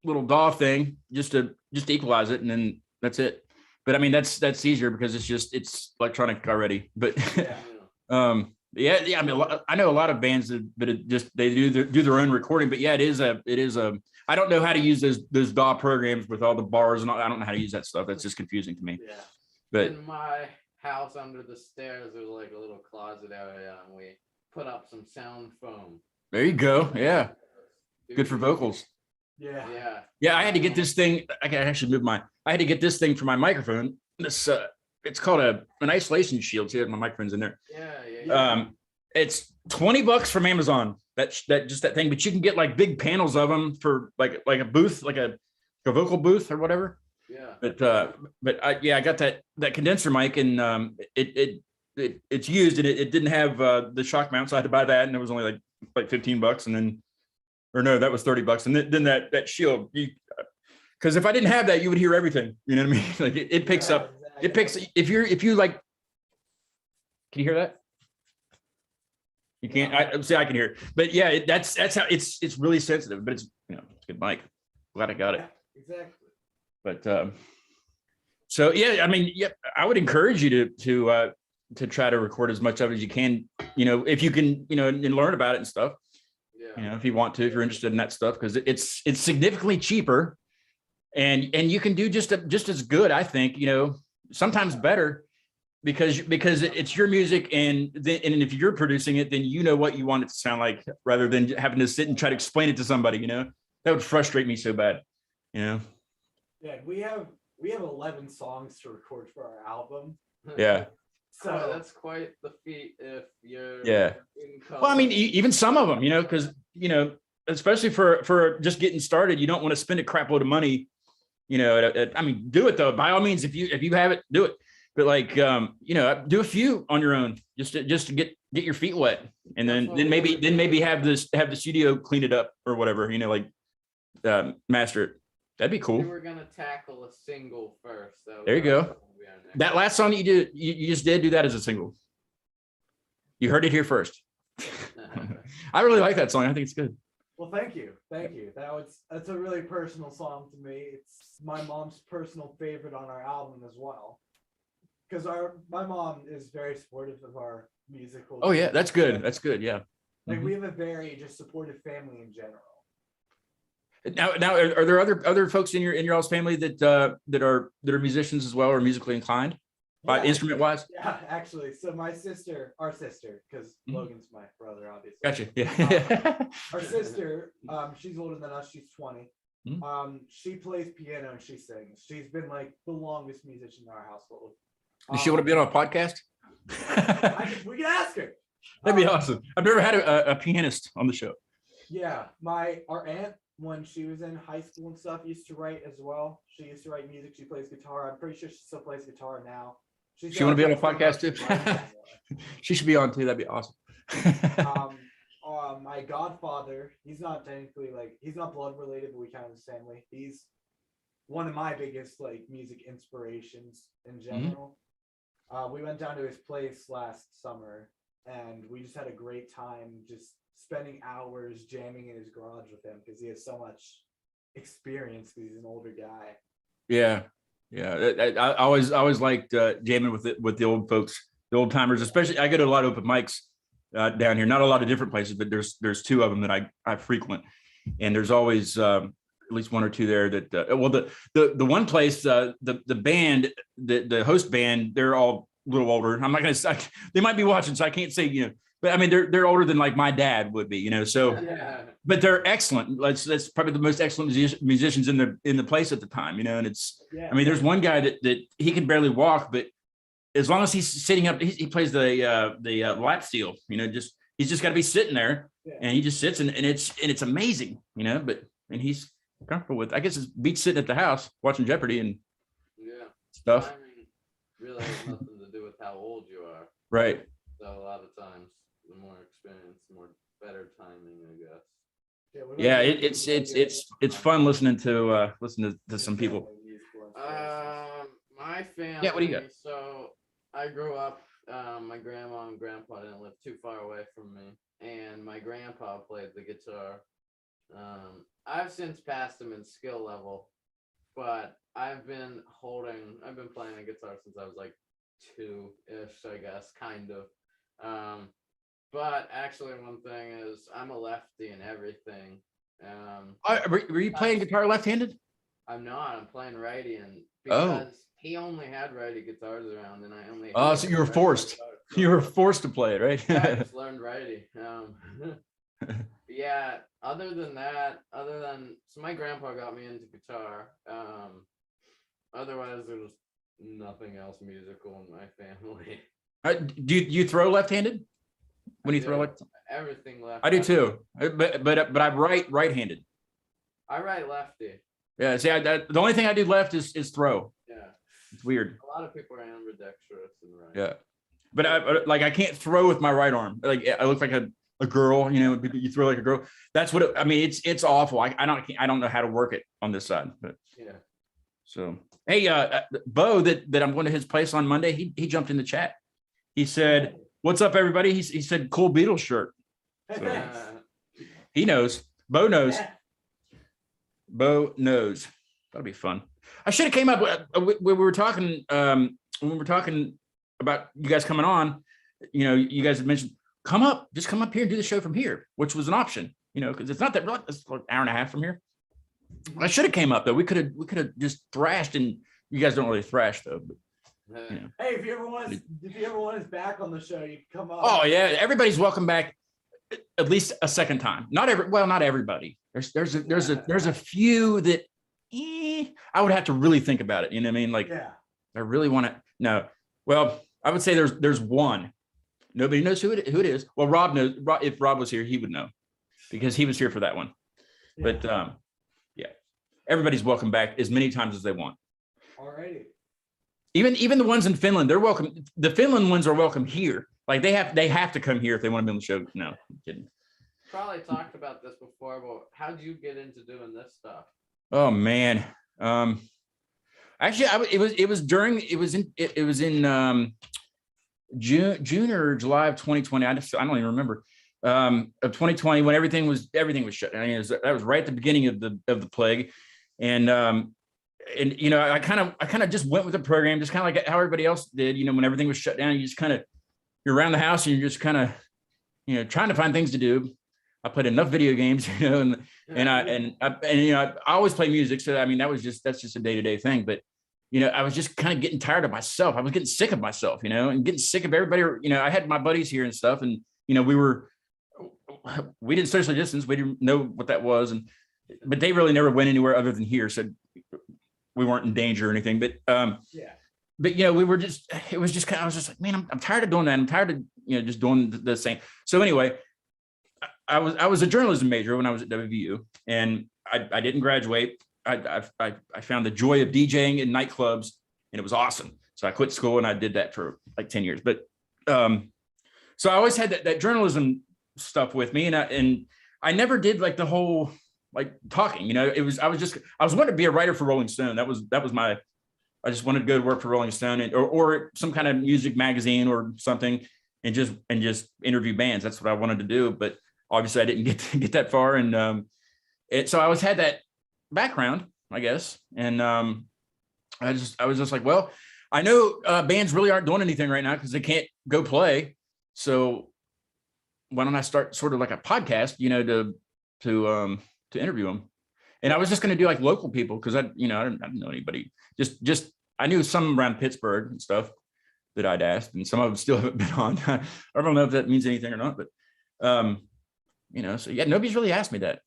little DAW thing just to equalize it, and then that's it. But I mean, that's easier because it's electronic already. But yeah. I mean, I know a lot of bands that they do their own recording. But yeah, it is a. I don't know how to use those DAW programs with all the bars and all. I don't know how to use that stuff. That's just confusing to me. Yeah. But in my house under the stairs, there's like a little closet area, and we put up some sound foam. there you go. Yeah, good for vocals. Yeah. Yeah. Yeah, I had to get this thing. I can actually move I had to get this thing for my microphone. This it's called an isolation shield. See, my microphone's in there. Yeah. It's $20 from Amazon. That thing, but you can get like big panels of them for like a booth, like a vocal booth or whatever. Yeah. But I got that condenser mic, and it's used, and it didn't have the shock mount, so I had to buy that, and it was only like $15, and then, or no, that was $30, and then that shield. Because if I didn't have that, you would hear everything. You know what I mean? Like it picks up. It picks if you like. Can you hear that? You can't. I can hear it, but yeah, that's how it's really sensitive. But it's it's a good mic. Glad I got it. Yeah, exactly. But so yeah, I mean, yeah, I would encourage you to try to record as much of it as you can. If you can, and learn about it and stuff. Yeah. If you want to, if you're interested in that stuff, because it's significantly cheaper, and you can do just as good, I think. Sometimes better. because it's your music, and if you're producing it, then you know what you want it to sound like, rather than having to sit and try to explain it to somebody. That would frustrate me so bad. Yeah, we have 11 songs to record for our album. Yeah. So that's quite the feat if you're Yeah. Well, I mean, even some of them, because especially for just getting started, you don't want to spend a crap load of money. I mean, do it though. By all means, if you have it, do it. But like, do a few on your own, just to get your feet wet, and then maybe have the studio clean it up or whatever. Master it. That'd be cool. We were gonna tackle a single first. There you go. That last song you did, you just did do that as a single. You heard it here first. I really like that song. I think it's good. Well, thank you. That's a really personal song to me. It's my mom's personal favorite on our album as well. Because my mom is very supportive of our musical. Oh yeah, that's good. That's good. Yeah. Like we have a very just supportive family in general. Now, are there other folks in your all's family that are musicians as well, or musically inclined, instrument wise? Yeah, actually. So our sister, because Logan's my brother, obviously. Gotcha. Yeah. Our sister, she's older than us. She's 20. She plays piano and she sings. She's been like the longest musician in our household. Does she want to be on a podcast? We can ask her. That'd be awesome. I've never had a pianist on the show. Yeah, our aunt, when she was in high school and stuff, used to write as well. She used to write music. She plays guitar. I'm pretty sure she still plays guitar now. She want to be on a podcast too? She should be on too. That'd be awesome. My godfather, he's not technically he's not blood related, but we count his family. He's one of my biggest music inspirations in general. We went down to his place last summer and we just had a great time just spending hours jamming in his garage with him because he has so much experience because he's an older guy. Yeah. I always liked jamming with the old folks, the old timers. Especially, I go to a lot of open mics down here. Not a lot of different places, but there's two of them that I frequent, and there's always at least one or two there that. The one place, the band, the host band, they're all a little older. I'm not gonna say they might be watching, so I can't say but I mean they're older than like my dad would be, So, but they're excellent. That's probably the most excellent musicians in the place at the time, And it's, I mean, there's one guy that he can barely walk, but as long as he's sitting up, he plays the lap steel, he's just got to be sitting there, and he just sits and it's amazing, and he's comfortable with. I guess it's beats sitting at the house watching Jeopardy and stuff. Timing really has nothing to do with how old you are. Right. So a lot of times, the more experience, the better timing, I guess. Yeah, it's fun listening to some people. My family. Yeah, what do you got? So I grew up. My grandma and grandpa didn't live too far away from me, and my grandpa played the guitar. I've since passed him in skill level, but I've been playing the guitar since I was like 2-ish, I guess, kind of. But actually, one thing is I'm a lefty and everything. Were you playing guitar left-handed? I'm not. I'm playing righty, and because he only had righty guitars around, and I only. Oh, so you were forced. You were forced to play it, right? Yeah, I just learned righty. Yeah. Other than so my grandpa got me into guitar. Otherwise, there was nothing else musical in my family. Do you throw left-handed? When you throw everything left. I do too, but I'm right-handed. I write lefty. Yeah, see, the only thing I do left is throw. Yeah, it's weird. A lot of people are ambidextrous and right. Yeah, but I can't throw with my right arm. Like I look like a girl, you throw like a girl. That's what I mean. It's awful. I don't know how to work it on this side, but yeah. So hey, Bo, that I'm going to his place on Monday. He jumped in the chat. He said, "What's up, everybody?" He said, "Cool Beatles shirt." So, he knows. Bo knows. Bo knows. That'll be fun. I should have came up when we were talking. When we were talking about you guys coming on, you guys had mentioned just come up here and do the show from here, which was an option. Because it's not that it's like an hour and a half from here. I should have came up though. We could have just thrashed, and you guys don't really thrash though. But You know. Hey, if you ever want us back on the show, you can come on. Oh yeah, everybody's welcome back at least a second time. Not everybody. There's a few that I would have to really think about it. You know what I mean? Like, I really want to. No, well, I would say there's one. Nobody knows who it is. Well, Rob knows. If Rob was here, he would know because he was here for that one. Yeah. But yeah, everybody's welcome back as many times as they want. Alrighty. Even the ones in Finland, they're welcome. The Finland ones are welcome here. Like they have to come here if they want to be on the show. No, I'm kidding. Probably talked about this before, but how'd you get into doing this stuff? Oh man. Actually, it was in June or July of 2020. I don't even remember. Of 2020 when everything was shut down. I mean, that was right at the beginning of the plague, and you know, I kind of just went with the program, just kind of like how everybody else did. You know, when everything was shut down, you just you're around the house and you're just kind of, you know, trying to find things to do. I played enough video games, you know, and you know, I always play music, so I mean that's just a day-to-day thing. But you know, I was just kind of getting tired of myself. I was getting sick of myself, you know, and getting sick of everybody. You know, I had my buddies here and stuff, and you know, we didn't socially distance. We didn't know what that was, but they really never went anywhere other than here, so we weren't in danger or anything. But but you know, it was just kind of, I was just like, man, I'm tired of doing that. I'm tired of, you know, just doing the same. So anyway, I was a journalism major when I was at WVU, and I didn't graduate. I found the joy of DJing in nightclubs, and it was awesome. So I quit school and I did that for like 10 years. But so I always had that journalism stuff with me, and I never did like the whole like talking. You know, I was wanting to be a writer for Rolling Stone. That was my. I just wanted to go to work for Rolling Stone or some kind of music magazine or something, and just interview bands. That's what I wanted to do. But obviously, I didn't get that far, and so I always had that background, I guess, and I was just like, well, I know bands really aren't doing anything right now because they can't go play, so why don't I start sort of like a podcast, you know, to interview them. And I was just going to do like local people because I didn't know anybody. Just I knew some around Pittsburgh and stuff that I'd asked, and some of them still haven't been on. I don't know if that means anything or not, but you know, so yeah, nobody's really asked me that.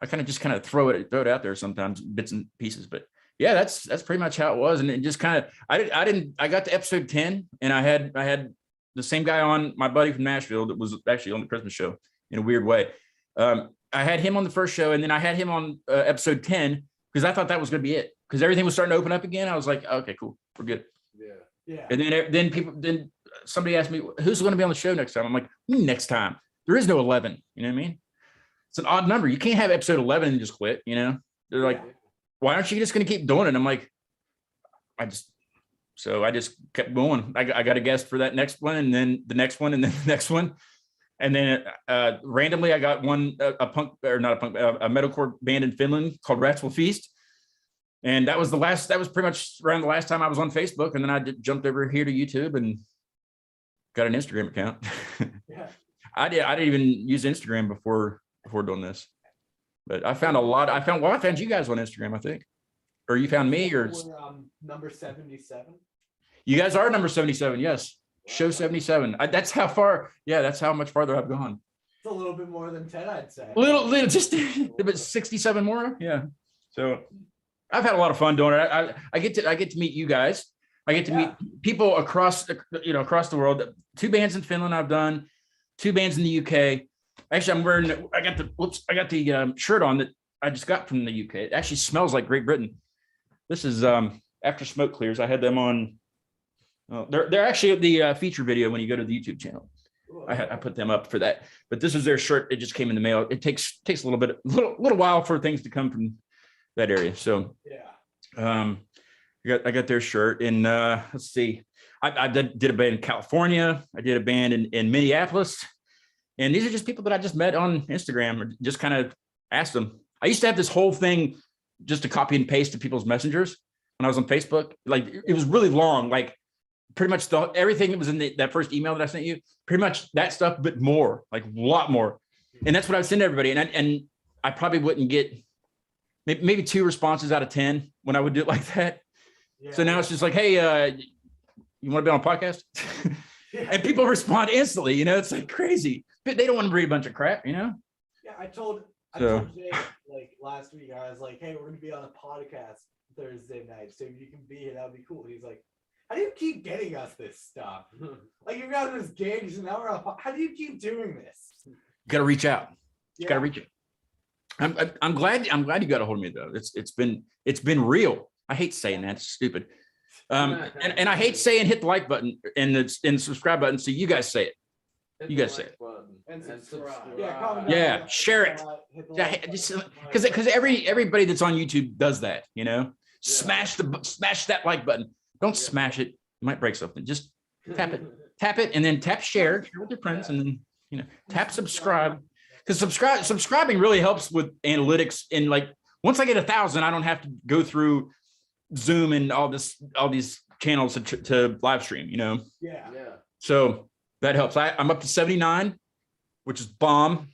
I kind of throw it out there sometimes, bits and pieces, but yeah, that's pretty much how it was. And it just kind of, I got to episode 10, and I had the same guy on, my buddy from Nashville that was actually on the Christmas show in a weird way. I had him on the first show, and then I had him on episode 10 because I thought that was going to be it, because everything was starting to open up again. I was like, okay, cool, we're good. Yeah. And then somebody asked me, who's going to be on the show next time? I'm like, next time. There is no 11. You know what I mean? It's an odd number. You can't have episode 11 and just quit. You know, they're like, why aren't you just going to keep doing it? I'm like, I just kept going. I got a guest for that next one, and then the next one, and then the next one. And then randomly, I got one, a metalcore band in Finland called Rats Will Feast. And that was pretty much around the last time I was on Facebook. And then I jumped over here to YouTube and got an Instagram account. Yeah. I didn't even use Instagram before doing this, but I found I found you guys on Instagram, I think, or you found me, or number 77. You guys are number 77. Yes. Show 77. That's how far. Yeah, that's how much farther I've gone. It's a little bit more than 10, I'd say. Little, just about 67 more. Yeah. So I've had a lot of fun doing it. I get to meet you guys. I get to meet people across the world. 2 bands in Finland I've done, 2 bands in the UK. Actually, I got the shirt on that I just got from the UK. It actually smells like Great Britain. This is After Smoke Clears. I had them on. They're actually the feature video when you go to the YouTube channel. I put them up for that, but this is their shirt. It just came in the mail. It takes a little while for things to come from that area. So I got their shirt, and let's see, I did a band in California. I did a band in Minneapolis, and these are just people that I just met on Instagram, or just kind of asked them. I used to have this whole thing just to copy and paste to people's messengers when I was on Facebook. Like, it was really long, like pretty much everything that was in that first email that I sent you, pretty much that stuff, but more, like a lot more. And that's what I would send to everybody. And I probably wouldn't get maybe 2 responses out of 10 when I would do it like that. So now it's just like, hey, you want to be on a podcast? And people respond instantly. It's like crazy. But they don't want to read a bunch of crap. Yeah, I told Jay like last week. I was like, hey, we're gonna be on a podcast Thursday night, so if you can be here, that would be cool. He's like, how do you keep getting us this stuff? Like you got this gigs and now we're on. How do you keep doing this? You got to reach out. You got to reach out. I'm glad you got a hold of me though. It's been real. I hate saying that. It's stupid. And I hate saying hit the like button and the subscribe button. So you guys say it. You guys say it. And subscribe. Yeah, share it. Because everybody that's on YouTube does that. Smash that like button. Don't smash it. You might break something. Just tap it, and then tap share with your friends, and then tap subscribe. Because subscribing really helps with analytics. And like once I get 1,000, I don't have to go through Zoom and all these channels to live stream. Yeah. So that helps. I'm up to 79, which is bomb.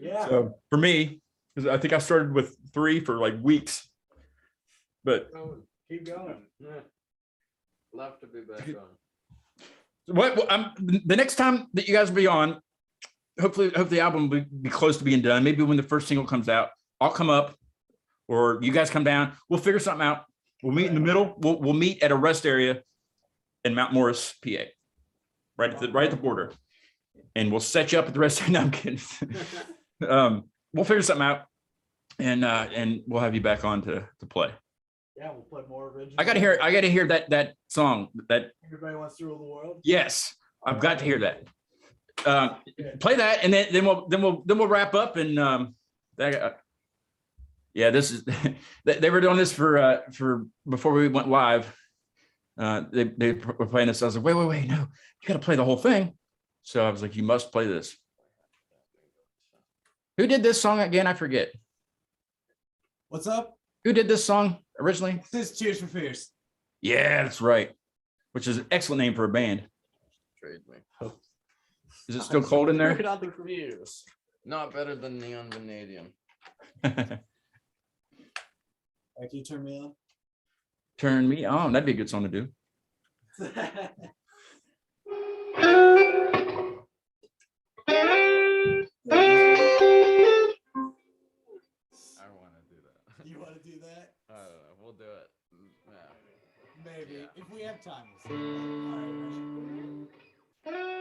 Yeah. So for me, because I think I started with 3 for like weeks, but keep going. Yeah. Love to be back on. What the next time that you guys will be on, hopefully the album will be close to being done. Maybe when the first single comes out, I'll come up, or you guys come down. We'll figure something out. We'll meet in the middle. We'll meet at a rest area in Mount Morris, PA, right at the border, and we'll set you up at the rest area. No, I'm kidding. We'll figure something out, and we'll have you back on to play. Yeah, we'll play more original. I gotta hear that song that Everybody Wants to Rule the World. Yes, I've got to hear that. Play that, and then we'll wrap up. And this is they were doing this for before we went live. They were playing this. I was like, wait, no, you got to play the whole thing. So I was like, you must play this. Who did this song again? I forget. What's up? Who did this song originally? This is Cheers for Fears. Yeah, that's right. Which is an excellent name for a band. Trade me. Is it still cold in there? Other reviews. Not better than Neon Vanadium. Can you turn me on? Turn me on. That'd be a good song to do. You want to do that? I don't know. We'll do it. Yeah. Maybe. If we have time. We'll see. All right, ready?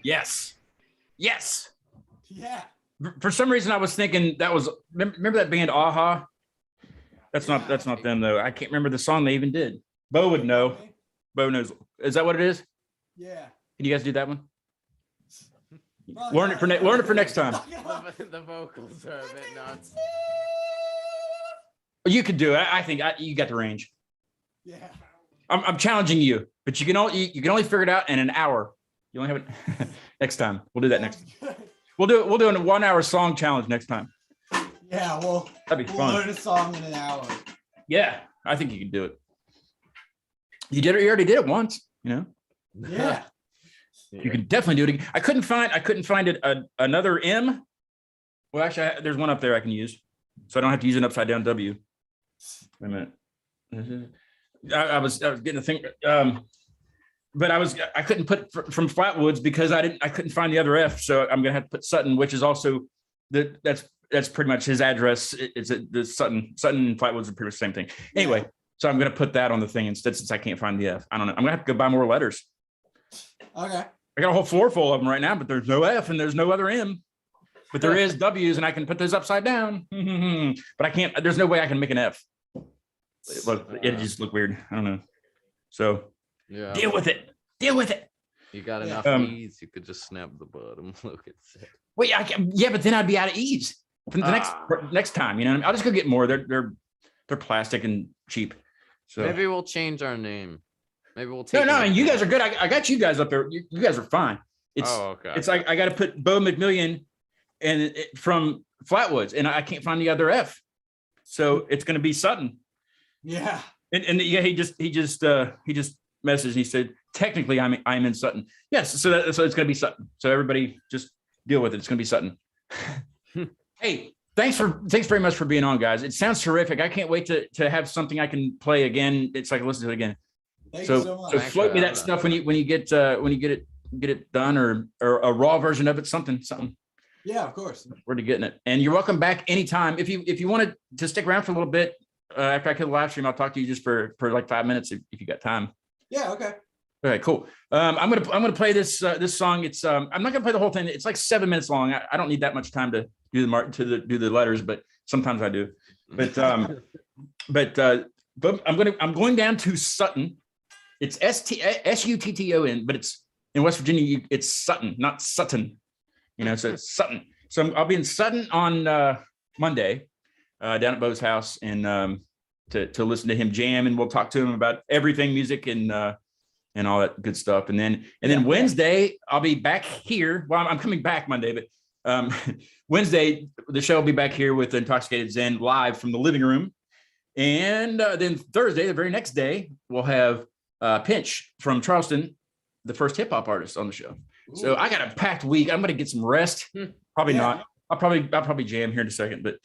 Yes. Yes. Yeah. For some reason, I was thinking that was remember that band Aha? That's not them though. I can't remember the song they even did. Bo would know. Bo knows. Is that what it is? Yeah. Can you guys do that one? Probably Learn it for next time. The vocals are a bit nuts. You could do it. I think you got the range. Yeah. I'm challenging you, but you can only figure it out in an hour. You only have it next time. We'll do that next. We'll do a 1 hour song challenge next time. Yeah, well, That'd be we'll fun. learn a song in an hour. Yeah, I think you can do it. You did it. You already did it once. You know. Yeah. You can definitely do it again. I couldn't find it another M. Well, actually, there's one up there I can use, so I don't have to use an upside down W. Wait a minute. I was getting a thing, but I couldn't put from Flatwoods because I couldn't find the other F. So I'm gonna have to put Sutton, which is also that's pretty much his address. It's the Sutton and Flatwoods are pretty much the same thing. Anyway, so I'm gonna put that on the thing instead since I can't find the F. I don't know. I'm gonna have to go buy more letters. Okay. I got a whole floor full of them right now, but there's no F and there's no other M. But there is W's, and I can put those upside down. But I can't. There's no way I can make an F. It just look weird. I don't know. So Yeah. deal with it. Deal with it. You got enough ease, you could just snap the bottom. Look at that. Wait, but then I'd be out of ease from the next time. You know, what I mean? I'll just go get more. They're plastic and cheap. So Maybe we'll change our name. Maybe we'll take. No, and you guys are good. I got you guys up there. You guys are fine. It's okay. It's like I got to put Bo McMillian and from Flatwoods, and I can't find the other F. So it's going to be Sutton. Yeah. And yeah, he just messaged. He said, technically, I'm in Sutton. Yes, so it's going to be Sutton. So everybody just deal with it. It's going to be Sutton. Hey, thanks very much for being on, guys. It sounds terrific. I can't wait to have something I can play again. It's like listen to it again. Thank you so much. So float me that stuff when you get it done or a raw version of it. Something. Yeah, of course. We're getting it, and you're welcome back anytime. If you wanted to stick around for a little bit after I kill the live stream, I'll talk to you just for like 5 minutes if you got time. Yeah. Okay. All right, cool. I'm gonna play this song. It's I'm not gonna play the whole thing. It's like 7 minutes long. I don't need that much time to do the letters, but sometimes I do. But I'm going down to Sutton. It's Sutton, but it's in West Virginia. It's Sutton, not Sutton. You know, so it's Sutton. So I'll be in Sutton on Monday down at Bo's house and to listen to him jam, and we'll talk to him about everything music and all that good stuff. And then Wednesday I'll be back here. Well, I'm coming back Monday, but Wednesday the show will be back here with Intoxicated Zen live from the living room. And then Thursday, the very next day, we'll have Pinch from Charleston, the first hip hop artist on the show. Ooh. So I got a packed week. I'm going to get some rest. Probably not. I'll probably jam here in a second, but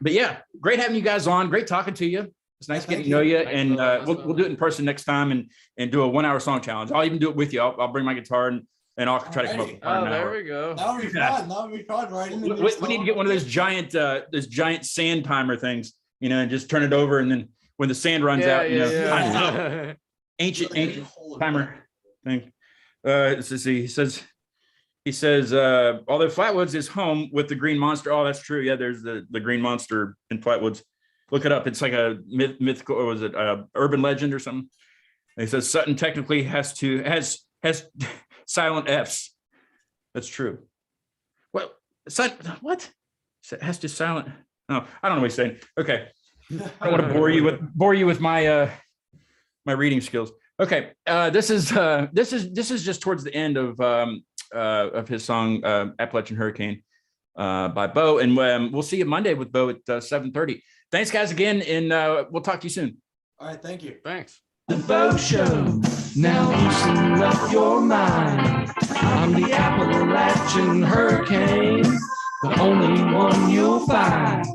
yeah, great having you guys on. Great talking to you. It's nice getting to know you. And we'll do it in person next time and do a 1 hour song challenge. I'll even do it with you. I'll bring my guitar and I'll try to come up with an there hour. we go. That would be fun. That would be fun, right? We need to get one of those giant sand timer things, you know, and just turn it over, and then when the sand runs out, ancient timer thing. Let's see. He says, although Flatwoods is home with the green monster. Oh, that's true. Yeah, there's the green monster in Flatwoods. Look it up. It's like a mythical, or was it urban legend or something? And he says Sutton technically has silent F's. That's true. Well, what? It has to silent. Oh, I don't know what he's saying. Okay. I don't want to bore you with my my reading skills. Okay. This is just towards the end of his song Appalachian Hurricane by Bo, and we'll see you Monday with Bo at 7:30. Thanks, guys, again, and we'll talk to you soon. All right, thank you. Thanks. The Bo Show. Now loosen up your mind. I'm the Appalachian Hurricane, the only one you'll find.